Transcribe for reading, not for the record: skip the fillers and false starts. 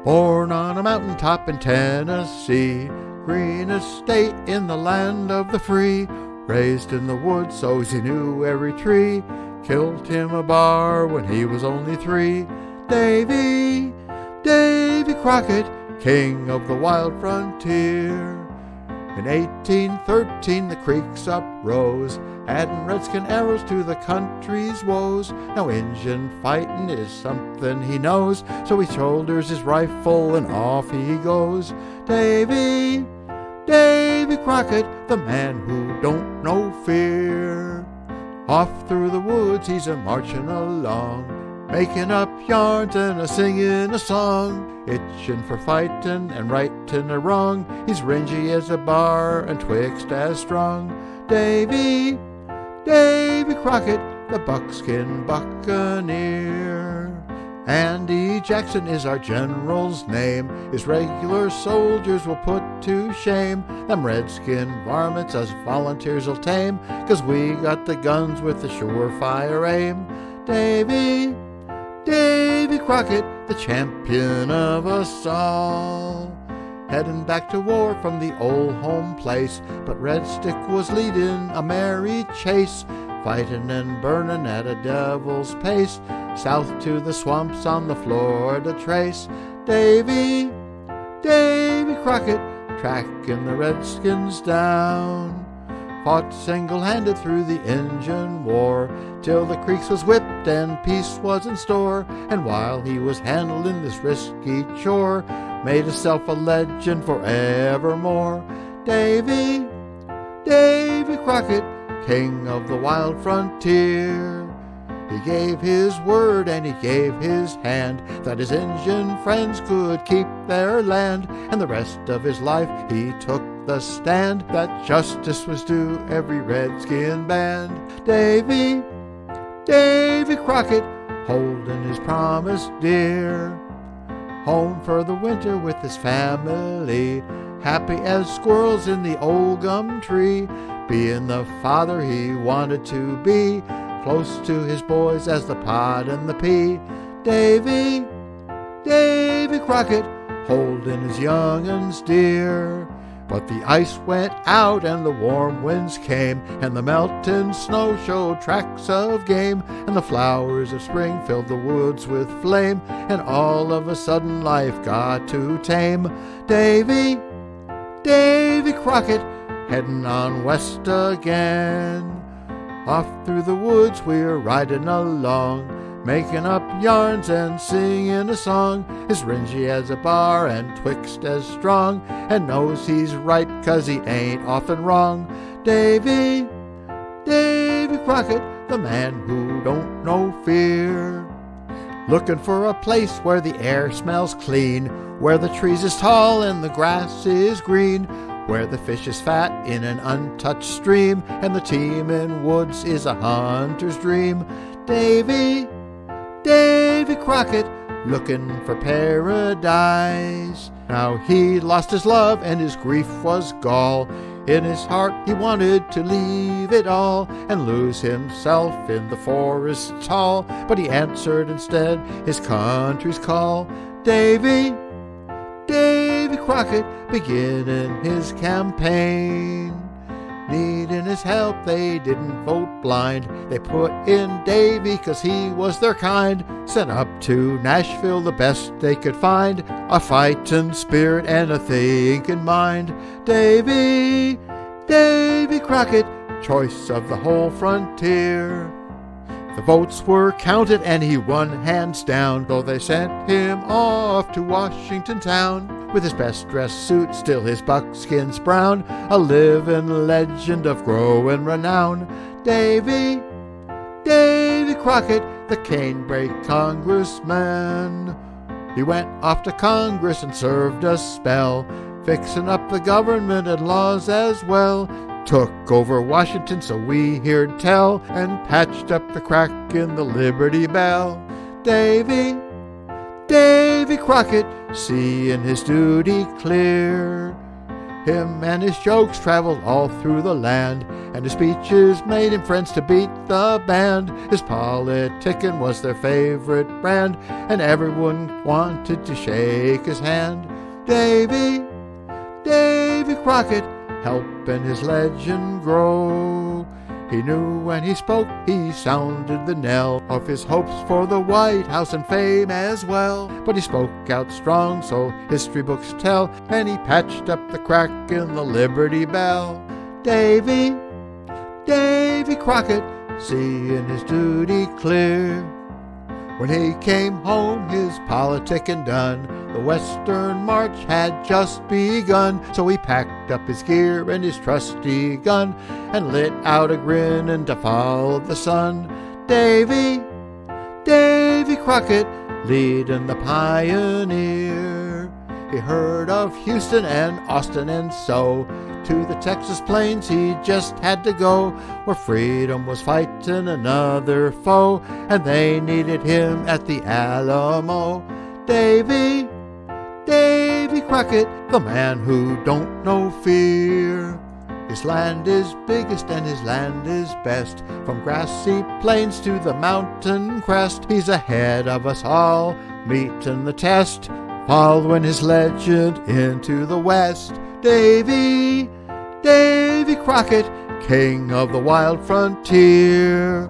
Born on a mountain top in Tennessee, greenest state in the land of the free. Raised in the woods so he knew every tree. Killed him a bar when he was only 3. Davy Crockett, king of the wild frontier. In 1813 the creeks uprose, addin' redskin arrows to the country's woes. Now Injun fightin' is something he knows, so he shoulders his rifle and off he goes. Davy Crockett, the man who don't know fear. Off through the woods he's a marchin' along, making up yarns and a singin' a song. Itchin for fightin' and rightin' a wrong. He's ringy as a bar and twixt as strong. Davy Crockett, the buckskin buccaneer. Andy Jackson is our general's name. His regular soldiers will put to shame. Them redskin varmints us volunteers will tame, 'cause we got the guns with the surefire aim. Davy Crockett, the champion of us all. Heading back to war from the old home place, but Red Stick was leading a merry chase, fighting and burning at a devil's pace, south to the swamps on the Florida trace. Davy Crockett, tracking the redskins down, fought single-handed through the Injun war, till the creeks was whipped and peace was in store. And while he was handling this risky chore, made himself a legend forevermore. Davy Crockett, king of the wild frontier. He gave his word and he gave his hand that his Injun friends could keep their land, and the rest of his life he took the stand that justice was due every redskin band. Davy Crockett, holding his promise dear, home for the winter with his family, happy as squirrels in the old gum tree, being the father he wanted to be, close to his boys as the pot and the pea. Davy Crockett, holding his young'uns dear. But the ice went out and the warm winds came, and the melting snow showed tracks of game, and the flowers of spring filled the woods with flame, and all of a sudden life got too tame. Davy Crockett, heading on west again. Off through the woods we're riding along, making up yarns and singing a song. Is ringy as a bar and twixt as strong, and knows he's right 'cause he ain't often wrong. Davy Crockett, the man who don't know fear. Looking for a place where the air smells clean, where the trees is tall and the grass is green, where the fish is fat in an untouched stream, and the teemin' woods is a hunter's dream. Davy Crockett, looking for paradise. Now he lost his love and his grief was gall. In his heart he wanted to leave it all and lose himself in the forest tall, but he answered instead his country's call. Davy Crockett, beginning his campaign. Needing his help, they didn't vote blind. They put in Davy 'cause he was their kind. Sent up to Nashville the best they could find, a fightin' spirit and a thinkin' mind. Davy Crockett, choice of the whole frontier. The votes were counted and he won hands down, though they sent him off to Washington town. With his best dressed suit, still his buckskin's brown, a living legend of growing renown. Davy Crockett, the canebrake congressman. He went off to Congress and served a spell, fixing up the government and laws as well. Took over Washington, so we heard tell, and patched up the crack in the Liberty Bell. Davy Crockett, seeing his duty clear, Him and his jokes traveled all through the land, and his speeches made him friends to beat the band. His politicking was their favorite brand, and everyone wanted to shake his hand. Davy Crockett, helping his legend grow. He knew when he spoke, he sounded the knell of his hopes for the White House and fame as well. But he spoke out strong, so history books tell, and he patched up the crack in the Liberty Bell. Davy Crockett, seeing his duty clear. When he came home, his politicking done, the Western March had just begun. So he packed up his gear and his trusty gun, and lit out a grinnin' to follow the sun. Davy Crockett, leading the pioneer. He heard of Houston and Austin, and so to the Texas plains he just had to go, where freedom was fighting another foe, and they needed him at the Alamo. Davy Crockett, the man who don't know fear. His land is biggest and his land is best, from grassy plains to the mountain crest. He's ahead of us all, meeting the test, following his legend into the West. Davy Crockett, king of the wild frontier.